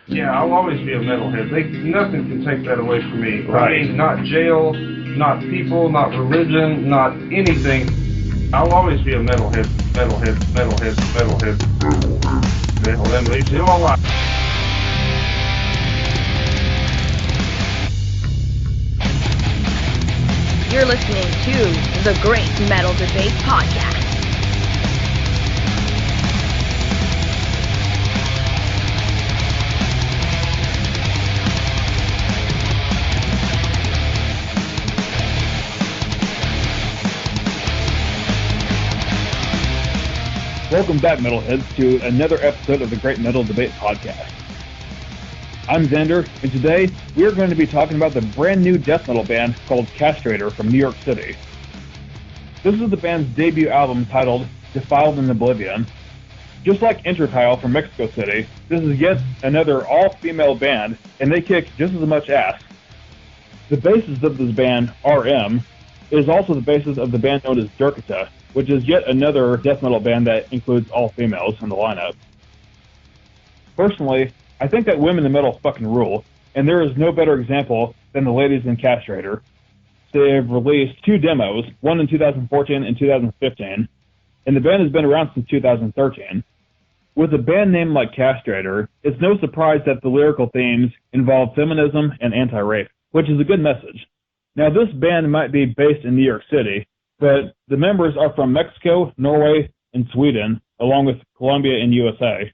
Yeah, I'll always be a metalhead. Nothing can take that away from me. Right. I mean, not jail, not people, not religion, not anything. I'll always be a metalhead, metalhead, metalhead, metalhead, metalhead, metalhead, all right. You're listening to the Great Metal Debate Podcast. Welcome back, Metalheads, to another episode of the Great Metal Debate Podcast. I'm Xander, and today we are going to be talking about the brand new death metal band called Castrator from New York City. This is the band's debut album titled Defiled In Oblivion. Just like Introtyl from Mexico City, this is yet another all-female band, and they kick just as much ass. The bassist of this band, RM, is also the bassist of the band known as Derkéta, which is yet another death metal band that includes all females in the lineup. Personally, I think that women in metal fucking rule, and there is no better example than the ladies in Castrator. They have released 2 demos, one in 2014 and 2015, and the band has been around since 2013. With a band name like Castrator, it's no surprise that the lyrical themes involve feminism and anti-rape, which is a good message. Now, this band might be based in New York City, but the members are from Mexico, Norway, and Sweden, along with Colombia and USA.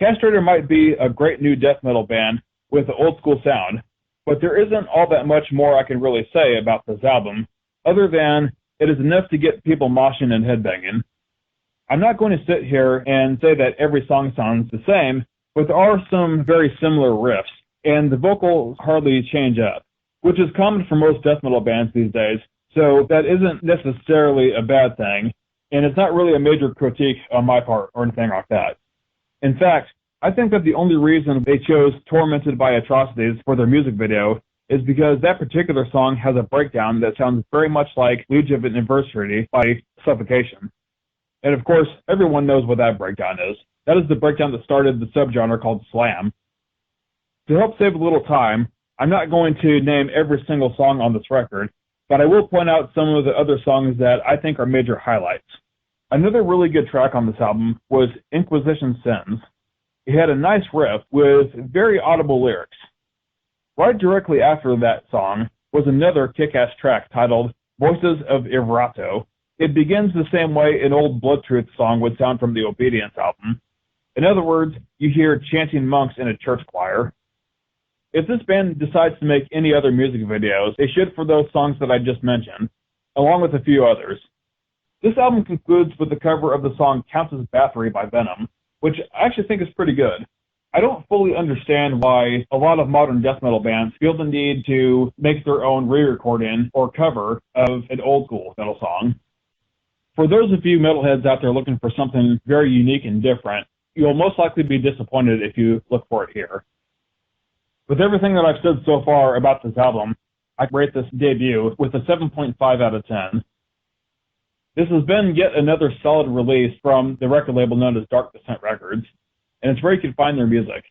Castrator might be a great new death metal band with an old school sound, but there isn't all that much more I can really say about this album, other than it is enough to get people moshing and headbanging. I'm not going to sit here and say that every song sounds the same, but there are some very similar riffs, and the vocals hardly change up, which is common for most death metal bands these days. So that isn't necessarily a bad thing, and it's not really a major critique on my part or anything like that. In fact, I think that the only reason they chose Tormented by Atrocities for their music video is because that particular song has a breakdown that sounds very much like Liege of Adversity by Suffocation. And of course, everyone knows what that breakdown is. That is the breakdown that started the subgenre called slam. To help save a little time, I'm not going to name every single song on this record, but I will point out some of the other songs that I think are major highlights. Another really good track on this album was Inquisition Sins. It had a nice riff with very audible lyrics. Right directly after that song was another kick-ass track titled Voices of Ivrato. It begins the same way an old Blood Truth song would sound from the Obedience album. In other words, you hear chanting monks in a church choir. If this band decides to make any other music videos, they should for those songs that I just mentioned, along with a few others. This album concludes with the cover of the song Countess Bathory by Venom, which I actually think is pretty good. I don't fully understand why a lot of modern death metal bands feel the need to make their own re-recording or cover of an old school metal song. For those of you metalheads out there looking for something very unique and different, you'll most likely be disappointed if you look for it here. With everything that I've said so far about this album, I rate this debut with a 7.5 out of 10. This has been yet another solid release from the record label known as Dark Descent Records, and it's where you can find their music.